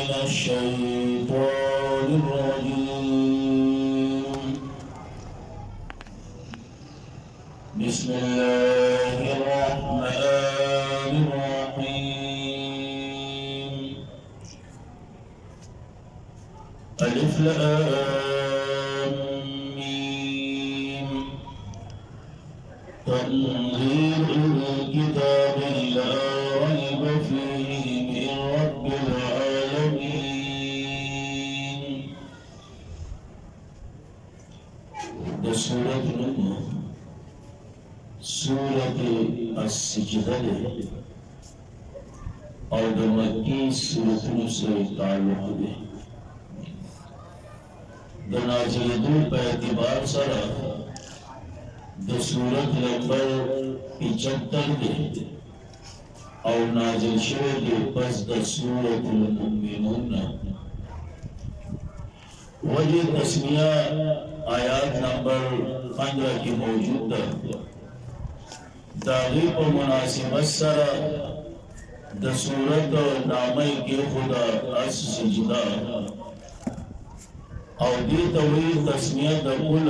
من الشيطان الرجيم. بسم الله الرحمن الرحيم. ألف لام ميم. تنزيل الكتاب لا ريب فيه من رب العالمين. ده سورة السجدة اور ده مکی سورتوں سے تعلق ہے. ده نازلدو په اعتبار سره د سورت نمبر 75 دی او نازل شوی دی پس د سورت المؤمنون. وجه تسمیہ آیات نمبر 15 کی موجود ده. داغی په مناسبت سره د سورت نامه کې خدا اس سجدہ او دی توی تسمیہ د کل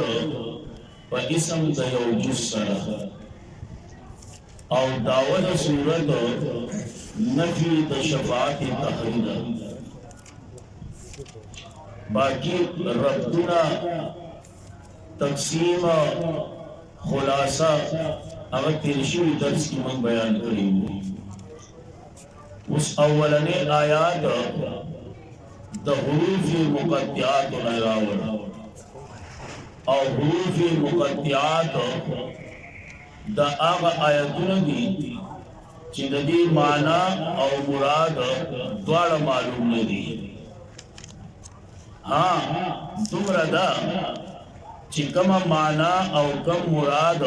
په اسم د یو جز سره او داود سورت نفی د شفاعت تحرید. باقی ربطنا تقسیم خلاصہ اگر تیرشوی درس کی من بیان کریں. اس اولنے آیات دا حروف مقطعات نراول او حروف مقطعات دا آغا آیتون دی چی دا دی معنی او مراد دوار معلوم ندی. ہاں دمرا دا چی کم معنی او کم مراد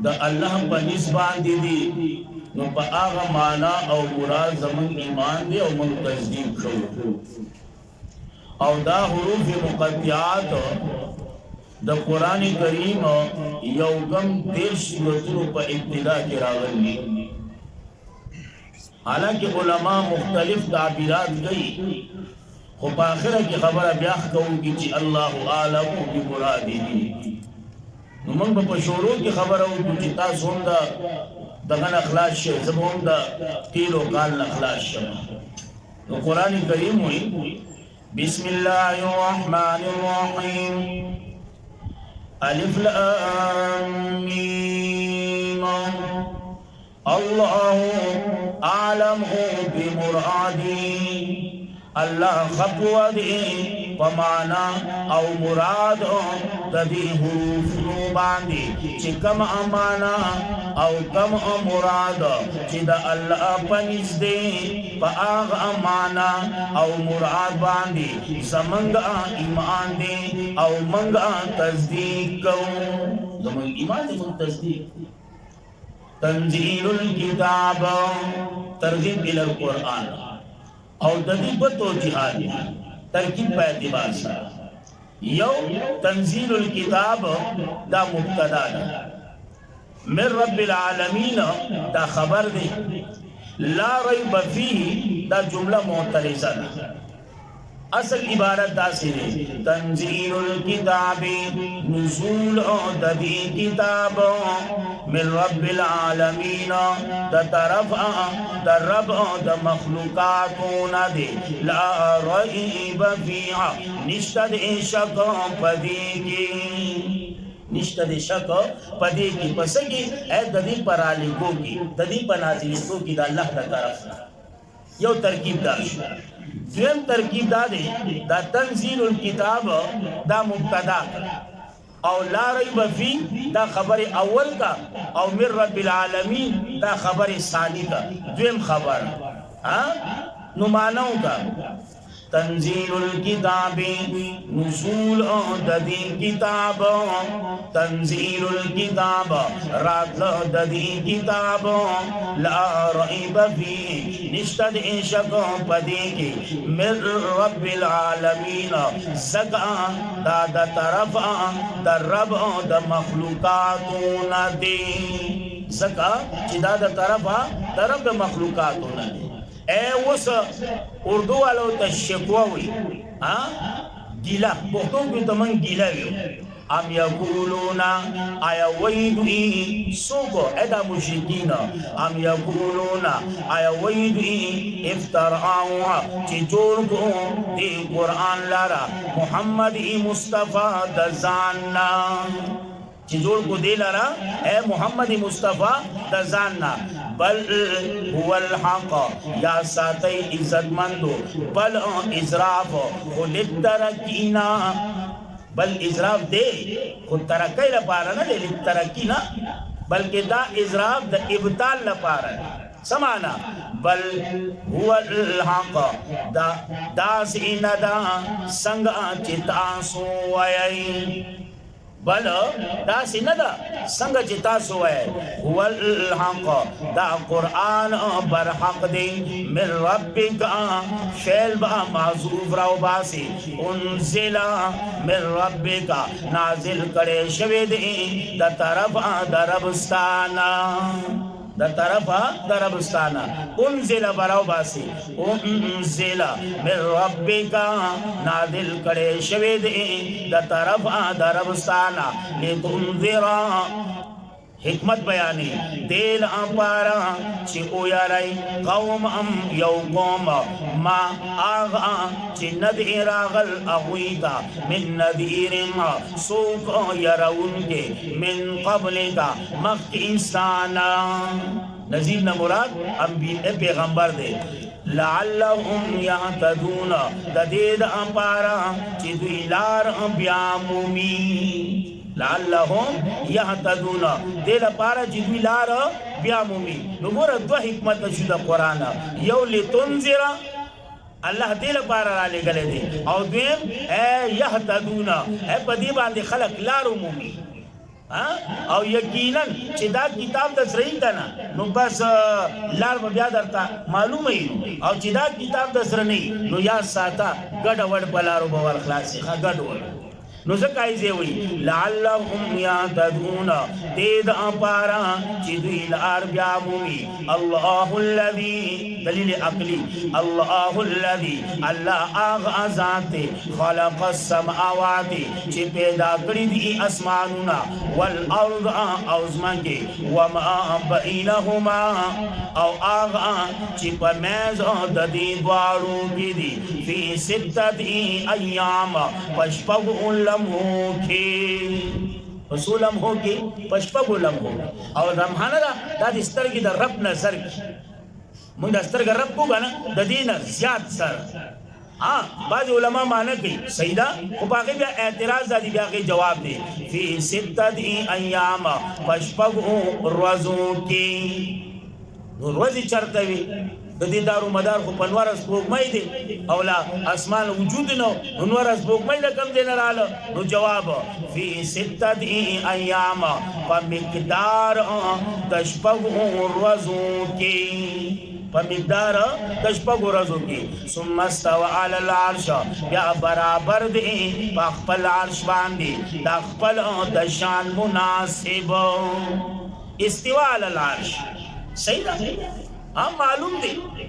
دا اللہ پا نسبان دی نو پا آغا معنی او مراد زمن ایمان دی او من تصدیق کرو. او دا حروف مقطعات دا قرآن کریم یوگم 13 سورتوں پا ابتدا کی راغلی. حالانکہ علماء مختلف تعبیرات گئی خو پا آخرہ کی خبر بیاخ کہوں گی چی اللہ عالم کی مرادی دی. نو من پا شروع کی خبر ہوں چی تاس ہوں دا دغن اخلاص شو زب ہوں دا تیل و کال اخلاص شو. نو قرآن کریم ہوئی بسم اللہ الرحمن الرحیم الف لام میم اللہ اعلم بمرادی. اللہ خطوہ دی پمانا او مراد تدی حروف نو باندی چی کم امانا او کم مراد چی دا اللہ پنیز دی پا آغ امانا او مراد باندی زمنگا ایمان دی او منگا تصدیق کو. زمنگ ایمان دی من تصدیق. تنزیل الکتاب ترغیب الى القرآن او ددی بتو جہاد ترکیب پہ اعتبار سا. یو تنزیل الکتاب دا مبتدا دا من رب العالمین دا خبر دی. لا ریب فیہ دا جملہ معترضہ دا. اصل عبارت دا سے تنزیل الکتاب نزول ددی کتاب من رب العالمین دا طرف دا رب دا مخلوقاتون دے. لا ریب فیہا نشتد شک پدی کی نشتد شک پدی کی پسکی اے ددی پرالیکو کی ددی پنازلیکو کی دا اللہ دا طرف یو ترکیب دا شو. دویم ترکیب دا دے دا تنزیل الکتاب دا مبتدا او لا ریب فی دا خبر اول کا او من رب العالمین دا خبر ثانی کا. دویم خبر نو معنوں کا تنزیل الکتاب نزول ددی کتاب. تنزیل الکتاب رات ددی کتاب. لا ریب فی نشتد شک پدی کی من رب العالمین زکا دا دا طرف دا رب دا مخلوقاتون دی. زکا چی دا دا طرف دا رب مخلوقاتون دی. اے وس اردو والو ته شکوا وي ها ګیلا پښتو کې ته من ګیلا ویو ام یقولون آیا ویدوی سوکو ادا مشرکین ام یقولون آیا ویدوی افترعوا چی جوڑ کو دی قرآن لارا محمد مصطفیٰ دزاننا چی جوڑ کو دی لارا اے محمد مصطفیٰ دزاننا بل هو الحق یا ساتی عزت مندو بل ازراف خلد ترکینا بل اضراف دے خود ترکی لپارا نا دے ترکی نا بلکہ دا اضراف دا ابطال لپارا سمانا بل هو الحق دا سینا دا سنگا چتاسو ویئی بل دا سینا دا سنگا چتاسو ویئی هو الحق دا قرآن برحق دے من ربک فعل با معذوف راو باسی انزل من ربک نازل کرے شوی دے دا طرف دا ربستانا دا طرفا دا ربستانا انزل براو باسی انزل من ربکا نازل کرے شوی دے دا طرفا دا ربستانا لتنذرا حکمت بیانی دیل امپارا چی او یاری قوم یو قوم ما آغا چی ندعی راغل اغویتا من ندیر سوک یرون کے من قبل کا مخت انسانا نذیر نمراد پیغمبر دے لعلهم یعتدون دا دید امپارا چی دوی لار بیامومی لعلهم یهتدون دل پارا جدوی لار بیا مومی نگور دو حکمت شو دا قرآن یو لتنذر اللہ دل پارا را لے گلے دے او دویم اے یهتدون اے پدی باندے خلق لارو مومی او یقینا چې دا کتاب د سرین کنا نو بس لار بیا درته معلومه ای او چې دا کتاب د سر نه نو یا ساته ګډ وډ بلارو باور خلاصي ګډ وډ نو زکای زی وی لعلهم یهتدون دید امپارا چی دوی لار بیا مومی اللہ الذی دلیل عقلی اللہ الذی اللہ آغا ذات خلق السماوات چی پیدا کری دی اسمانونا والارض اوزمان کے وما بینہما او آغا چی پمیز ددی دوارو کی دی فی ستت ایام پشپگ لمحو کی پسو لمحو کی پشپگو لمحو اور رمحانہ دا دسترگی دا رب نظر کی من دسترگ رب کو گانا دا دین زیاد سر بعض علماء مانا کی سیدہ وہ باقی بیا اعتراض دا دی بیا کی جواب دے فی ستت ایام پشپگو روزوں کی روزی چرتوی دی دارو مدار خو پنوار سپوگمائی دی اولا اسمان وجود نو انوار سپوگمائی لکم دین رالا نو جواب فی ستت ایام پا مقدار تشپگو روزوں کی پا مقدار تشپگو روزوں کی ثم استوى علی العرش یا برابر دی پا اخپل عرش باندی دا اخپل دشان مناسب استوى علی العرش صحیح دا ہم معلوم دے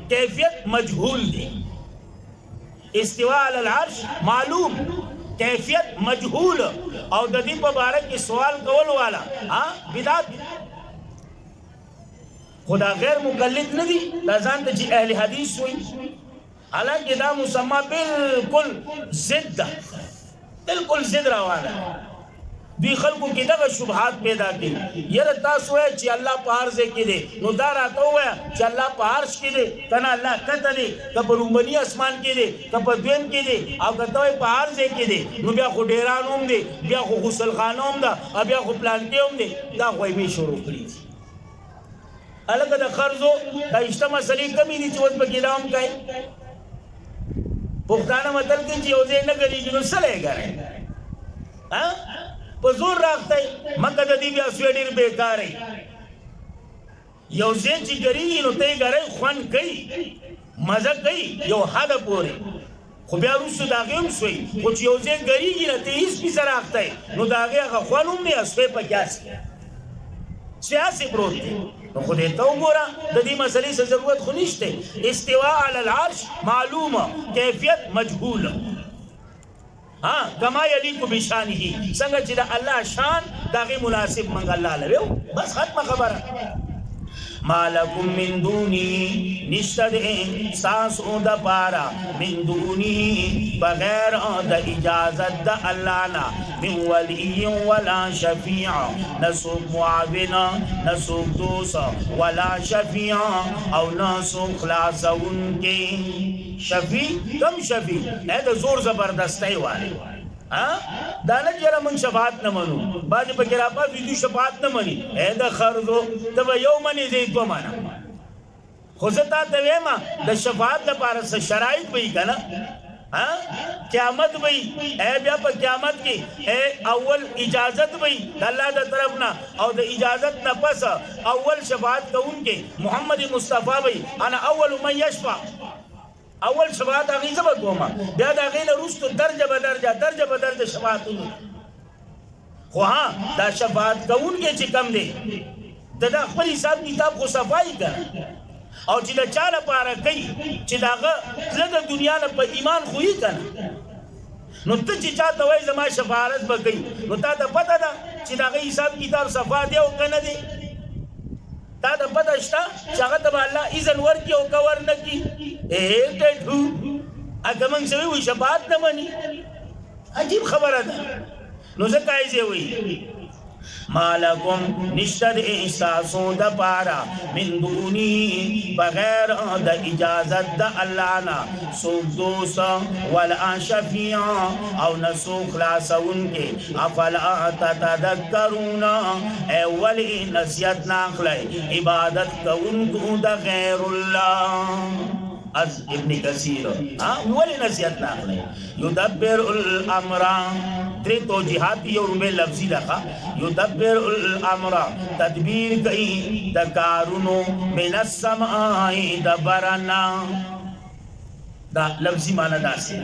کیفیت مجہول دے استواء علی العرش معلوم کیفیت مجہول او ددی مبارک کی سوال کول والا بدعت خدا غیر مقلد ندی لازان تا جی اہل حدیث ہوئی حالانکہ دا مسمى بالکل زد بالکل زد روانا دوی خلقو کی دغه شبہات پیدا کی یر تاسو ہے چی اللہ پہارزے کی دے نو دار آتا ہوا ہے چی اللہ پہارش کی دے کنا اللہ کتا دے کپا رومبنی اسمان کی دے کپا دویم کی دے او کتاوی پہارزے کی دے نو بیا خو ڈیران ہم دے بیا خو غسل خانہ ہم دا بیا خو پلانٹے ہم دے دا خوئی میں شروع کری تھی الگ دا خرزو دا اشتہ مسئلے کمی دی چوز پا گیلا ہم کئی پختانہ مطل کی چی اوزے نگری جنو سلے گا رہے پزور راکتا ہے مکہ دا دی بیا سویڈیر بیکار ہے یو زین چی گری نو تے گرے خوان کئی مزہ کئی یو حد پورے خو بیا روسو داغی ہم سوئی خوچ یو زین گری گی نا تے اس پیسا راکتا ہے نو داغی اگا خوان ہم نے اسوے پا کیا سی سیاسی پروت ہے نو خدای ته وګوره د دې مسلې څه ضرورت خو نشته استواء علی العرش معلومه کیفیت مجهوله ها کما یلیق بشانه څنګه چې د الله شان دغه مناسب منګ الله لرو بس ختمه خبره مالکم من دونی نشتد ساسو دا پارا من دونی بغیر دا اجازت دا اللہ نا من ولی ولا شفیع نسوک معاونا نسوک دوسا ولا شفیع او نسوک خلاص ان کے شفیع کم شفیع اے دا زور زبردستی والے دا نه جره من شفاعت نه منو باندې په ګرافه ویډیو شفاعت نه مني اې دا خرزو ته یو منی دې تو معنا خو زتا ته وېما د شفاعت لپاره څه شرایط وي کنه قیامت وي اے بیا په قیامت کې اے اول اجازت وي د الله د طرف نه او د اجازت نه پس اول شفاعت کوونکې محمد مصطفی وي انا اول من یشفع اول شفاعت هغه زبر کوما بیا دا غین رستو درجه به درجه شفاعتونه خو ها دا شفاعت کوون کې چې کم دی دا خپل حساب کتاب خو صفای کړ او چې دا چاله پاره کوي چې داغه زړه دنیا نه په ایمان خوې کړ نو ته چې چاته وای زما شفاعت به کوي نو تا ته پته ده چې داغه حساب کتاب صفا دی او کنه دی تا دا پتا شتا چاگه تبا اللہ ایزن ورکی او کور نکی ایٹیٹ ہو اگه منگ سوی وی شفاعت نمانی عجیب خبر دا نو زکایزے ہوئی مالکم نشتد احساسوں دا پارا من دونی بغیر دا اجازت دا اللہ نا سوک دوسا ولا شفیع او نسوک خلاصا ان کے افلا تتذکرون اے ولی نصیت ناخلے عبادت کا ان کو دا غیر اللہ از ابن کثیر ولی نصیحت ناخلے یدبر الامر تری توجیحات یو رومے لفظی رکھا یدبر الامر تدبیر کئی دکارونو من السمائی دبرنا دا لفظی معنی دا سی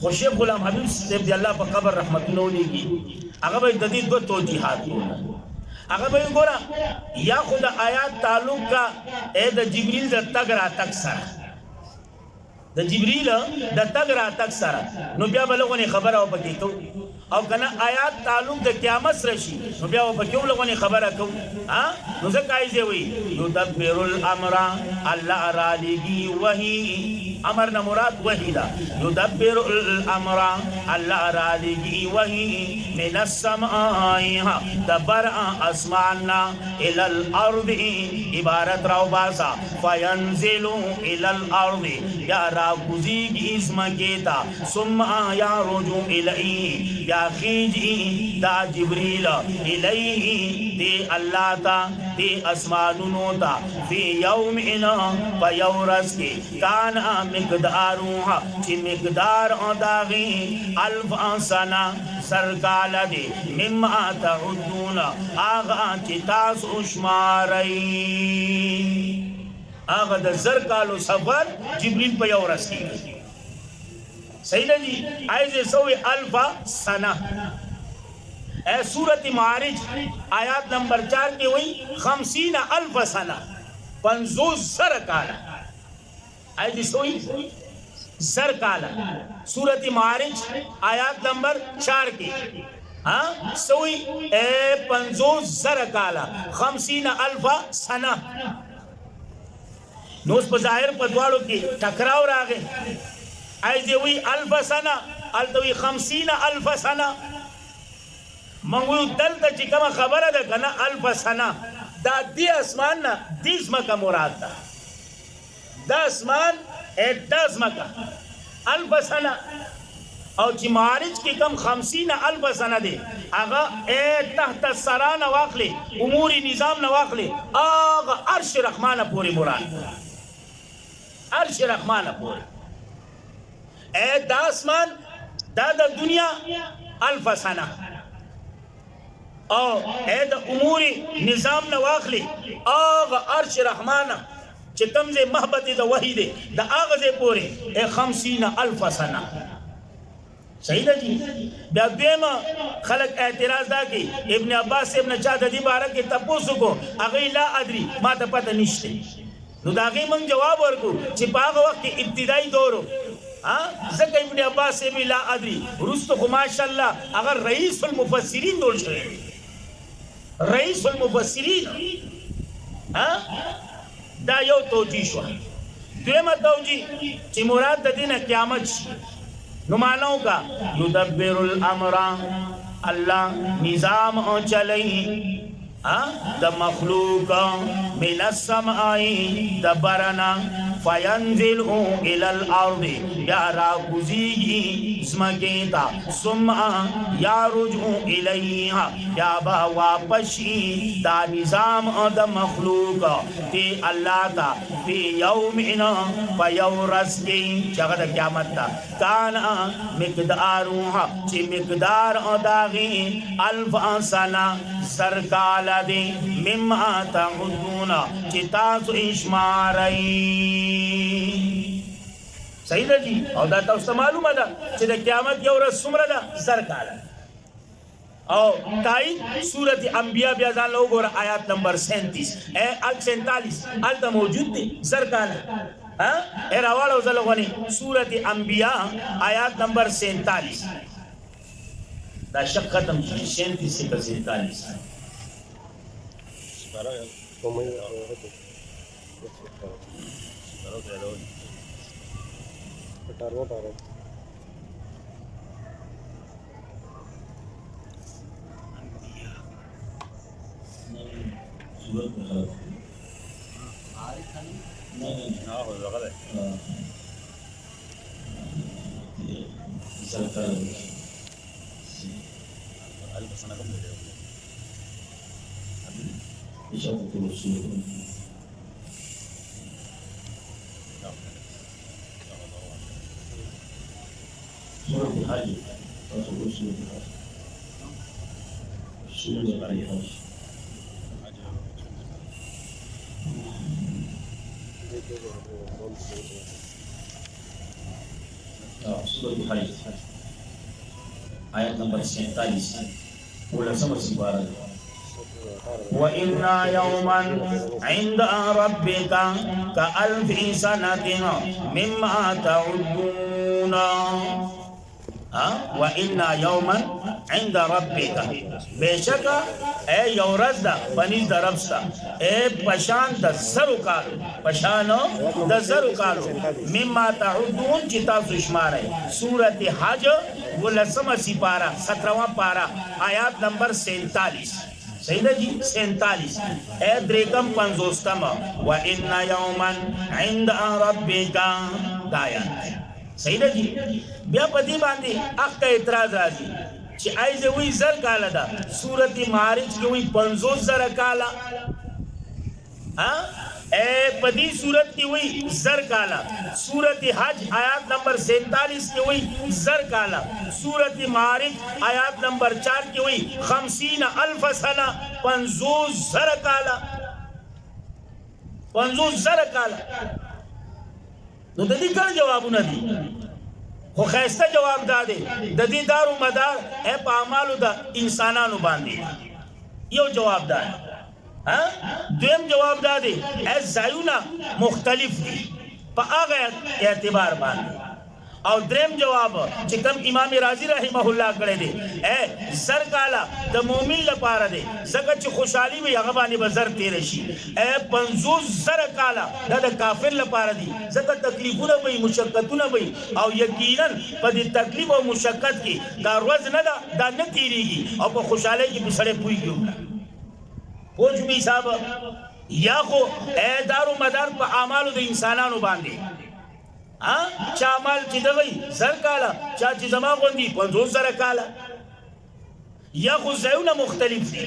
خو شیخ غلام حبیب صاحب دی اللہ پا قبر رحمت اللہ علیہ کی اگر بھائی جدید دو توجیحات اگر بھائی گورا یا خود آیات تعلق کا اے دا جبریل دا تگ را تک سر د جبريل د تګ را تک سره نو بیا بلغونی خبره او پکې کو او کنه آیات تعلق د قیامت سره شي نو بیا او پکې لغونی خبره کو نو ځکه ایزه وي یدبر الامر الله را لګي وحي امر نه مراد وحي دا یدبر الامر الله را لګي وحي من السماء دبر اسماننا الى الارض عبارت راو باسا فينزل الى الارض یا راگزیگی اس مکیتا ثم آیا رجوع الیہ یا خیجی دا جبریل الیہ دی اللہ تا دی اسمانونو تا فی یومنا پا یورس کے کانا مقداروها چی مقدار داغی الف سنہ سرکال دے مما تعدون آغا چی تاس اشماری آغا دا زر کالو سفر جبریل پا یو رس کی صحیح نا جی آئیزے سوی الفا سنہ اے سورت معارج آیات نمبر 4 کی ہوئی 50 الف سنہ 50 زر کالا آئیزے سوی زر کالا سورت معارج آیات نمبر 4 کی سوی 50 زر کالا 50 الف سنہ نوز پا ظاہر پا دوارو کی ٹکراو راگے ایزی وی الف سنہ التوی 50 الف سنہ منگویو دلتا چی کما خبر دا کنا الف سنہ دا دی اسمان نا دیز مکا مراد دا دا اسمان داز مکا الف سنہ او چی معارج کی کم 50 الف سنہ دے آغا تحت سران واقلے اموری نظام نواقلے آغا عرش رحمان پوری مراد عرش رحمان پوری اے دا اسمان دا دنیا الف سنہ او اے دا اموری نظام نواقلے آغا عرش رحمان چی کمزے محبت دا وحی دے دا آغا زے پوری اے 50 الف سنہ صحیح ده جی. بیا دویم خلق اعتراض دا کی ابن عباس ابن چا د دې باره کې تپوسو کو هغه لا ادري ما ته پته نشته. نو دا هغه موږ جواب ورکو چې په هغه وخت کې ابتدایي دورو ځکه ابن عباس ابن لا ادري رستو خو ماشاءالله هغه رئیس المفسرین جوړ شوی رئیس المفسرین. دا یو توجیه شو. دویمه توجیه چې مراد د دینه قیامت شي نو مانو کا یدبر الامر الله نظام چلئی د مخلوق من السماء دبرنا فینزل الى الارض یا راگزیگی اسمکیتا ثم یارجع الیها یا با واپشی دا نظام د مخلوق تی اللہ تا فی یومنا فیورس کی چگہ قیامت تا کانا مقداروها چی مقدار داغی الف سنہ سرکال دی مما تعدون چی تاسو اشمارئی. صحیح ده جی. او دا تاسو معلومه ده چې د قیامت یو ورځ څومره ده؟ 1000 کاله. او تایید سورت انبیاء بیا ځان له وګوره آیات نمبر 37 هلته موجود دی 1000 کاله. راواړو زه لغونې سورت انبیاء آیات نمبر 47 دا شک ختم شي 37 سے 47 آیت نمبر 47 ولسمه سپاره. وَإِنَّ يَوْمًا عِنْدَ رَبِّكَ كَأَلْفِ سَنَةٍ مِمَّا تَعُدُّونَ. وَإِنَّ يَوْمًا عِنْدَ رَبِّكَ بشک اے یورز دا پنیز دا ربستا اے پشان دا زرو کالو پشانو دا زرو کالو مما تعدون چی تاسو شمارے. سورت حج ولسمه سپارہ 17واں پارہ آیات نمبر 47. صحیح ہے جی 47 اے دریکم 50 وَإِنَّ يَوْمًا عِنْدَ رَبِّكَ دایات. صحیح ہے جی. بیا پدی باندې اخ کا اعتراض راځي چې ایزه وی 1000 کاله ده سورت معارج کې وی 50000 کاله. اے پدی صورت کی وی 1000 کالا. سورت حج آیات نمبر 47 کی وی 1000 کالا. سورت معارج آیات نمبر 4 کی وی 50,000 سنہ 50,000 کالا 50,000 کالا. نو د دې کله جوابونه دي خو خیسته جواب داده د دې دارو مدار اے په اعمالو د انسانانو باندې یو جواب داده. دویم جواب داده اے ځایونه مختلف دي په هغه اعتبار باندې. او دریم جواب چې کوم امام رازی رحمه الله کړی دی اے 1000 کالا د مؤمن لپاره دی ځکه چې خوشحالي وي هغه باندې به زر تیر شي. اے 50,000 کالا دا د کافر لپاره دی ځکه تکلیفونه وي مشقتونه وي او یقینا په دې تکلیف او مشقت کې دا ورځ نه ده دا نه تیریږي او په خوشحالۍ کې به سړی پوهېږي. پوه می صاحب یا خو اے دارو مدار په اعمالو د انسانانو باندې چا عمل چې دغی 1000 کالا چا چې زما غوندي 50,000 کالا. یا خو ځایونه مختلف دي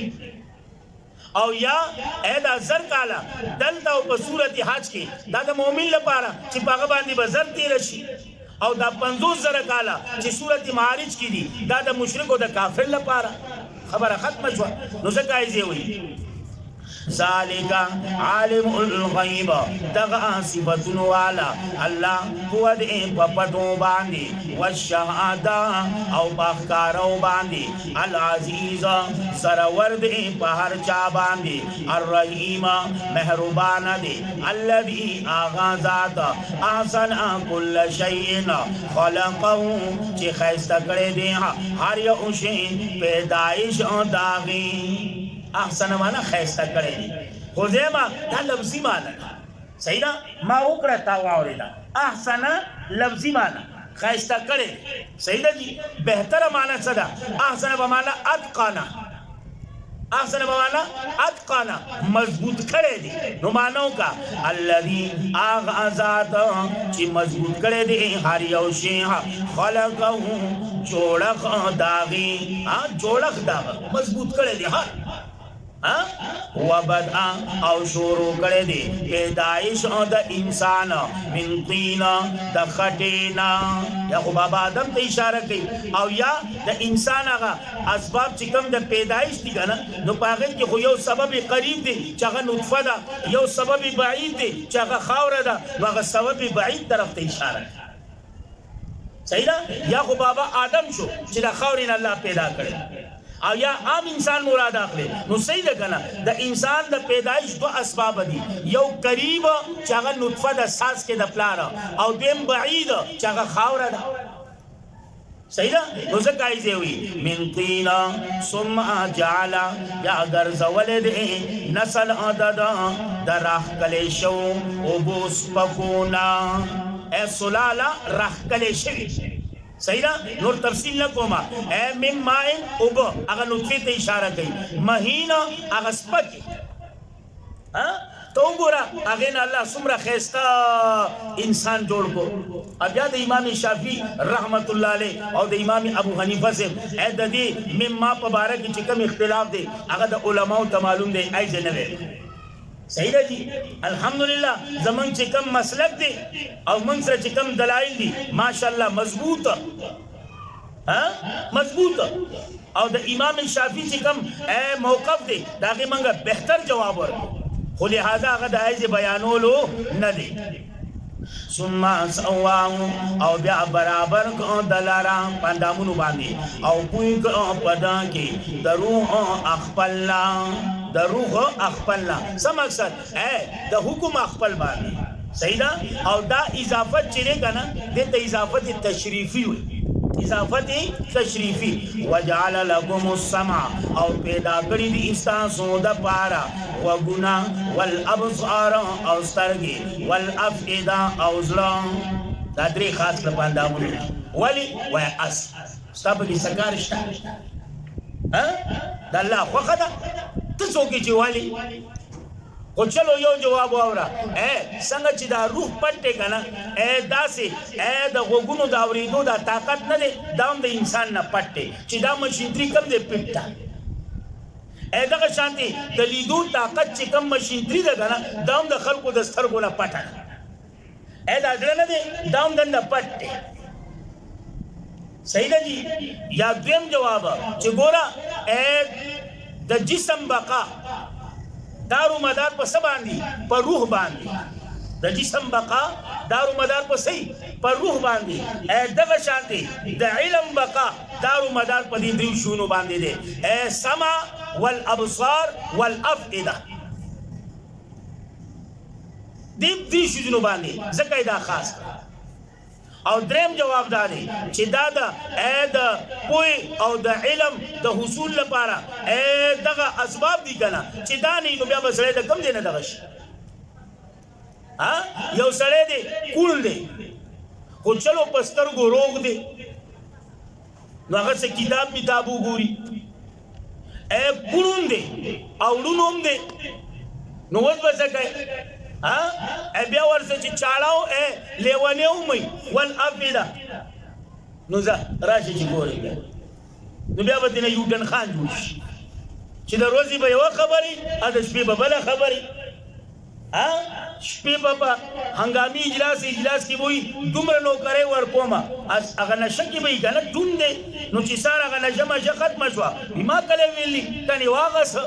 او یا اے دا 1000 کالا دلته په صورت حج کې دا د مؤمن لپاره چې په هغه باندې به زر تیر شي او دا 50,000 کالا چې صورت معارج کې دي دا د مشرک او د کافر لپاره. خبره ختمه شوه. نو څه کایځي وي ذالک عالم الغیب دغه صفاتونو والا الله هو دې په پټو باندې والشهاده او پاکارو باندې العزیز سرور دې په هر چا باندې الرحیم مهربان دې الذي اغاظات احسن كل شيء خلقه چې خیسته کړی دی هر یو شی پیدایش او داغي احسن معنا خیسته کړی دی خو زما دا لفظي معنا صحیح ده ما وکړه تا واوریدا احسن لفظي معنا خیسته کړی صحیح ده جی بهتره معنا څه ده احسن به معنا اتقانا احسن بمانا اتقانا مضبوط کرے دی نو مانو کا الذي آغازات چی مضبوط کرے دی ہر یو شی خلقہ جوڑک داغی جوڑک داغ مضبوط کرے دی ہر وبدأ او شروع کړی دی پیدایش د انسان من طین د خټینا یا خو بابا آدم ته اشاره کوي او یا د انسان هغه اسباب چې کوم د پیدایش دي کنه نو پاغه کې خو یو سبب قریب دی چې هغه نطفه ده یو سبب بعید دی چې هغه خاوره ده هغه سبب بعید طرف ته اشاره صحیح ده یا خو بابا آدم شو چې د خاورې نه الله پیدا کړی او یا عام انسان مراد اخلي نو صحیح ده کنه د انسان د پیدایش دو اسباب دي یو قریب چې هغه نطفه د ساس کې د پلار او دیم بعید چې هغه خاوره ده صحیح ده نو ځکه ایزه وي من طین ثم جعل یا غرزول دې نسل عدد د راخ کلی شو او بوس پکونا ا سلاله راخ کلی شوی صحیح ده نور تفصیل نکوما اے من مائن اوبو اگر نطفی ته اشاره کوي مهین اگر سپکی تو گورا اگر اللہ سمرا خیستا انسان جوڑ کو اب یا دا امام شافی رحمت اللہ علیہ اور دا امام ابو حنیفہ سے اے دا دی من ما پبارک چکم اختلاف دے اگر دا علماء تمالون دے ایسے نوے صحیح ده جی الحمدللہ زمن چې کم مسلک دی او من سره چې کم دلایل دي ماشاءالله مضبوط مضبوط او د امام شافعی چې کم موقف دی داغه منګه بهتر جواب ورکړو خو لہذا هغه د ایز بیانولو نه دی ثم سواه او بیا برابر کو دلارا پندامونو باندې او کوئی کو پدا کې دروح اخپلنا دروح اخپلنا سم مقصد د حکم اخپل باندې صحیح ده او دا اضافت چیرې کنه د اضافت تشریفی وي اضافت تشریفی وجعل لكم السمع او پیدا کړی دي استاسو د پارا وغنا والابصار او سترګي والافئده او زړه دا درې خاص په اندامونه ولی و اس ستاب دي سکار شته د الله خو خدا ته څوک چې ولی خو چلو یو جواب واورا څنګه چې دا روح پټه کنه داسې د غوګونو دا اوریدو دا طاقت نه دی دا هم د انسان نه پټه چې دا مشینری کم دی پټه دغه شانتي د لیدو طاقت چې کم مشینری ده کنه دا هم د خلکو د سترګو نه پټه دا ځل نه دی دا هم د پټه صحیح ده جی یا دویم جواب چې ګورا د جسم بقا دارو مدار په سباندی پر روح باندې د جسم بقا دارو مدار په صحیح پر روح باندې دغه شانتي د علم بقا دارو مدار په دې دریو شونو باندې دي سمع والابصار والافئده دې شونو باندې ځکه دا خاص او دریم جواب دادی چې دا د پوی او د علم د حصول لپاره دغه اسباب دي کنه چې دا نه نو بیا به سړی د کم دی نه دغه شي یو سړی دی کول دی خو چلو په سترګو روغ دی نو هغه څه کتاب کتاب وګوري کړون دی او ړون هم دی نو اوس به څه کوي بیا ورسه چې چاړاو لیونی ومئ والافئده نو ځه راشي چې ګورې نو بیا به تېنه یوټن خان جوړ شي چې د ورځې به یوه خبرې د شپې به بله خبرې شپې به په هنګامي اجلاس کې به وي دومره نوکرۍ ورکومه هغه نشه کې به یې که نه ټون دی نو چې سار هغه نشه مشه ختمه شوه ما کله ویلي تنې واغسه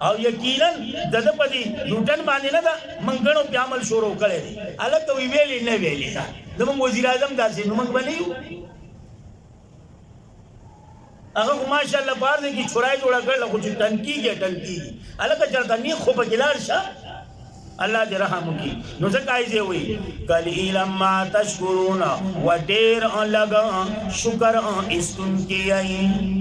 او یقینا د پدی لوټن باندې نه دا منګنو په عمل شروع کړي دي الګ وی ویلې نه ویلې دا د وزیر اعظم داسې نو موږ بنیو هغه ماشاء الله بار دې کی چھوړای جوړا کړل خو چې ټنکی الګ چرته نه خو په ګلار شه الله دې رحم وکي نو څنګه ایږي وي قلیلا ما تشکرون و ډیر لگا شکر استن کیای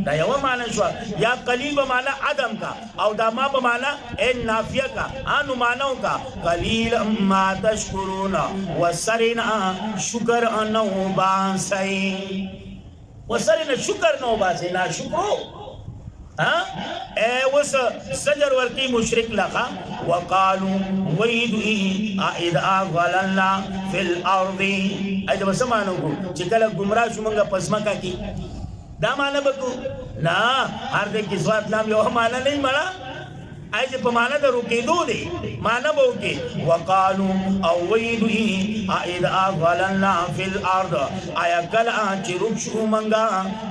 دا یو معنی شو یا قلیل به معنی عدم کا او دا ما به معنی ان نافیه کا انو معنی کا قلیلا ما تشکرون وسرنا شکر انه باسي وسرنا شکر نو باسي نا شکرو وس سجر ورکی مشرک لخا وقالوا ويد اذا ضللنا في الارض اجب سمانو چې کله گمراه شو موږ پسمکا کی دا معنی بکو نا هر دې کې سوات نام یو معنی نه مړه ایسے پمانا دا روکے دو دے مانا بوکے وقالو اویدوی اذا ظللنا فی الارض آیا کل آنچی رک شو منگا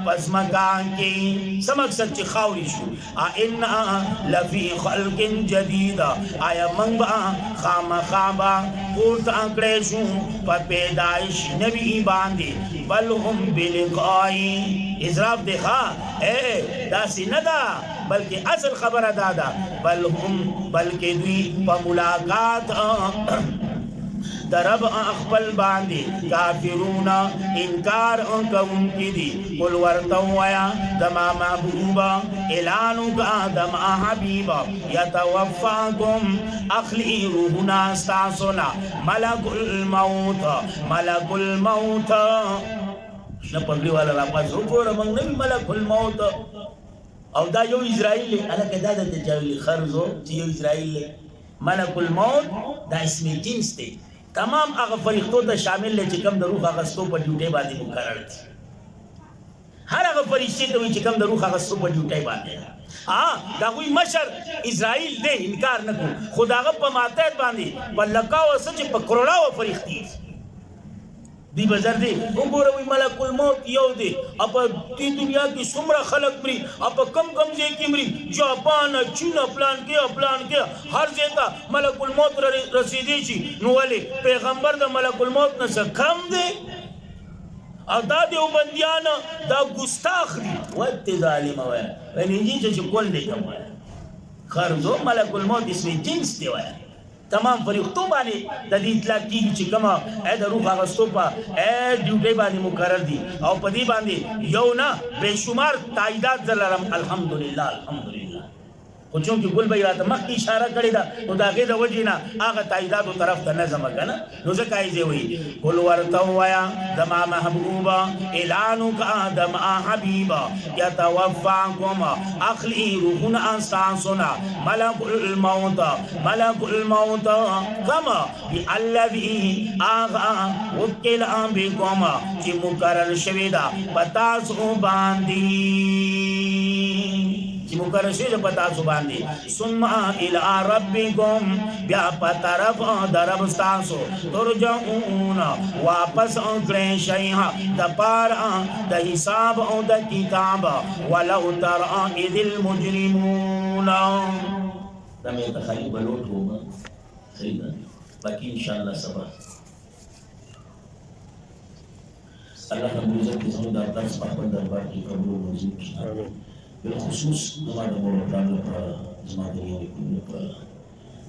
پس مکان کی سمقصد چی خاوری شو آئنا لفی خلق جدید آیا منگ با خام خامبا پورت انکڑے شو پا پیدائش نبی باندے بل هم بلقائی اضراف دیکھا داسی ندا بلکہ اصل خبر دادا بلکہ دوی پا ملاقات درب اخبل باندی کافرون انکار کون کی دی قل ورطویا دما محبوبا اعلانو کا دما حبیبا یتوفاکم اخلی روحنا استاسونا ملک الموت نہ پگڑی والا راپاس روکو رمانگ نبی ملک الموت او دا یو اسرائیل لے علاقہ دا دا تجاولی خرزو چی یو اسرائیل لے ملک الموت دا اسم جنس تے تمام آغا فریختو تا شامل لے چکم دا روح آغستو پا ڈیوٹے باندے مقرر تھی ہر آغا فریشتے تا ہوئی چکم دا روح آغستو پا ڈیوٹے باندے دا کوئی مشر اسرائیل دے انکار نکو خود آغا پا ماتحت باندے پا لکاو سچ پا کروڑاو فریختی دی بزر دے گوروی ملک الموت یو دے اپا تی دنیا کی سمرہ خلق مری اپا کم زے کی مری جاپان چین پلان کیا ہر زیتا ملک الموت رسیدی چی نوالے پیغمبر دا ملک الموت نسا کم دے دا دیو بندیان دا گستاخ دی وقت ظالم ہویا وینی جی چا کول دے کم ہویا خرزو ملک الموت اس میں جنس دے ہویا تمام فریختوں بانے دا دی اطلاق کی چی کما اے دا روح آغستو پا اے ڈیوٹے بانے مقرر دی او پا دی بانے یو نا بے شمار تائیدات ذلالم الحمدللہ خود چونکہ گل بھائی راتا مخ کی اشارہ کردی دا تو دا غیر دا وجینا آغا تائیدات و طرف تا نظم کنا نوزا کائزے ہوئی قل ورطویا دما محبوبا اعلانو کا دما حبیبا یتوفاکم اخلی روحن انسانسونا ملک الموت کما بی اللذی آغا وکل بکم چی مقرر شویدہ پتاسو باندی مقرر شوی پتا سبان دی ثم الى ربکم بیا پترف درب ستاسو ترجعون واپس کریں شیئا دا پارا دا حساب دا کتاب ولو ترآ اذ المجرمون دا میں تخلیق بلوٹ ہوگا خیدہ باقی انشاءاللہ سبا اللہ رب العزت کی سمدار درس پاکن دربار کی قبول و منظور کی بالخصوص زمان مورتان لپارا زمان دریانی کن لپارا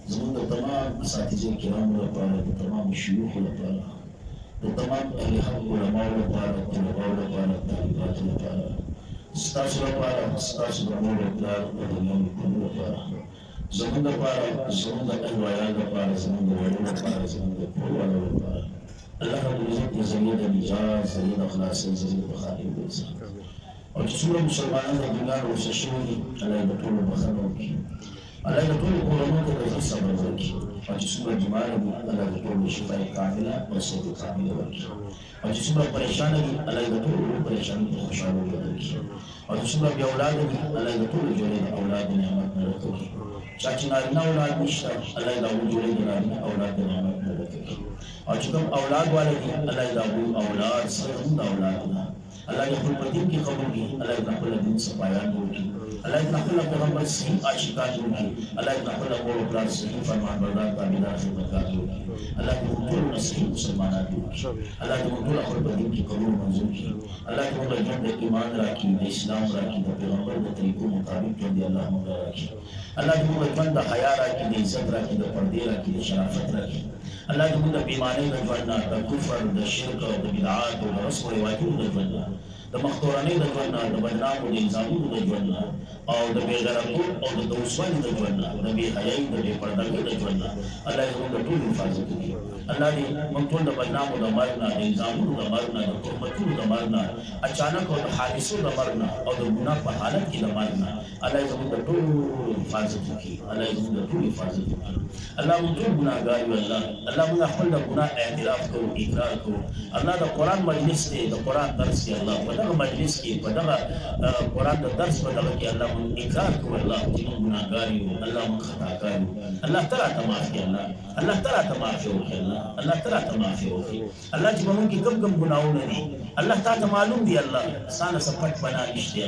زمان تمام اساتذہ کرام لپارا تمام شیوخ لپارا تمام اہل حق علماء لپارا طلباء لپارا طالبات لپارا ستاس لپارا ستاس دمور اقدار دریانی کن لپارا زمان لپارا زمان اہل ویان لپارا زمان ویان لپارا زمان پروالا لپارا اللہ رب العزت زمین نجاز زمین اخلاص زمین بخاری بیزا اور سورہ مسلمانوں کا دنیا روششوی علیہ بطول بخنوں کی علیہ بطول قرآنوں کے رضا صبر ورکی اور سورہ جمعہ بھی علیہ بطول شفاء کاملہ اور صحت کاملہ ورکی اور سورہ پریشانہ بھی علیہ بطول پریشانی کی خوشحالوں ورکی اور سورہ بی اولاد بھی علیہ بطول جولید اولاد نعمت نرکی چاچی نارینہ اولاد نشتہ علیہ بطول جولید نارینہ اولاد نعمت نرکی او چې کوم اولاد والدي الله دا وو اولاد سره د اولادونه الله دې خپل دین کې قبول کړي الله دې خپل دین صفایان وکړي الله دې خپل پیغمبر صحیح عاشقان وکړي الله دې خپل مور او پلار صحیح فرمان بردار تابعدار خدمتګار وکړي الله دې ټول صحیح مسلمانان وکړي الله دې ټول خپل دین کې قبول منظور کړي الله دې موږ د ایمان راکړي د اسلام راکړي د پیغمبر د طریقو مطابق دې الله موږ راکړي الله دې موږ د حیا راکړي د عزت راکړي د پردې راکړي د شرافت راکړي الله دې موږ د بیمانۍ د ژوند نه د کفر د شرک او د بدعات او د رسم او رواجونو د ژوند نه د مختورانۍ د ژوند نه د بدنامو د الزامونو د ژوند نه او د بېغیرتوب او د دوسوالي د ژوند نه د بېحیایي د بېپردګۍ د ژوند نه الله دې موږ ټول حفاظت وکړي الله دې موږ ټول د بدنامو د مرګ نه د الزامونو د مرګ نه د تهمتونو د مرګ نه اچانک او د حادثو د مرګ نه او د ګناه په حالت کې د مرګ نه الله دې موږ ټول حفاظت وکړي الله دې موږ ټول حفاظت وکړي الله موږ ټول ګناهګار یو الله موږ خپل د ګناه اعتراف کوو اقرار کوو الله د قرآن مجلس دی د قرآن درس دی الله په دغه مجلس کې په دغه قرآن د درس په دغه کې الله موږ اقرار کوو الله چې موږ ګناهګار یو الله موږ خطاکار یو الله تعالی ته معافي الله تعالی ته معافي وکړي الله تعالی ته معافي وکړي الله چې موږ کې کوم ګناهونه دي الله تعالی ته معلوم دي الله سانه سپټ بنا نشته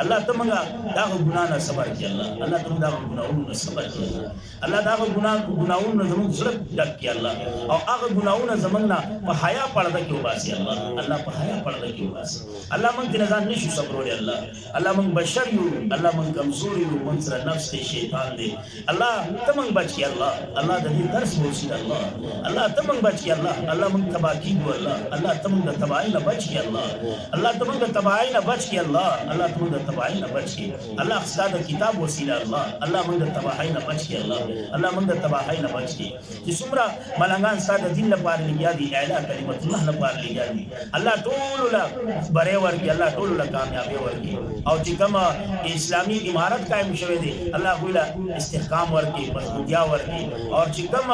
الله ته موږ دا ګناه نه صبر کړي الله ته موږ دا ګناهونه نه صبر کړي الله دا ګناهونه زموږ زړه ډک کړي الله او هغه ګناهونه زموږ نه په حیا پرده کې وباسي الله په حیا پرده کې وباسي الله موږ ته ځان نشو صبرولې الله موږ بشر یو الله موږ کمزور یو موږ سره نفس دی شیطان دی الله ته موږ بچي الله د دې درس ووسی الله ته موږ بچي الله موږ تبا کیږو الله ته موږ د تباہی نه بچي الله ته موږ د تباہی نه بچي الله ته موږ د تباہی نه بچي الله ستاسو کتاب وسیله الله موږ د تباہی نه بچي الله موږ د تباہی نه بچي چې څومره ملنګان ستاسو دین لپاره لګیا دي اعلی کلمت الله لپاره لګیا دي الله ټول له بره ورکی الله ټول له کامیابی ورکی او چې کوم اسلامي امارت قائم شوه دي الله غولا استحکام ورکی مضبوطیا ورکی او چې کوم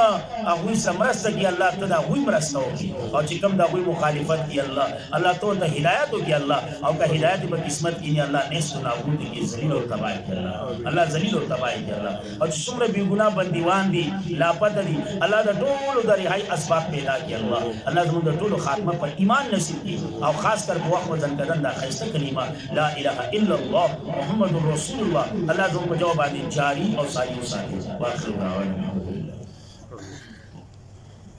هغه سمرسته کی الله تعالی غوي مرسته وکي او چې کوم د غوي مخالفت کی الله ته د هدایت وکي الله او که هدایت په قسمت کې الله نشته نابود کی ذلیل او تباہی کی الله ذلیل او تباہی کی الله او چې څومره بی ګناه بندیوان دي لاپته دي الله د ټول د رهایی اسباب پیدا کی الله زموږ د ټول خاتمه په ایمان نصیب کی او خاص کر په وخت ځن کدن د خیسته کلمه لا اله الا الله محمد رسول الله زموږ په جواب باندې جاری او ساری وساتي واخر دعوانا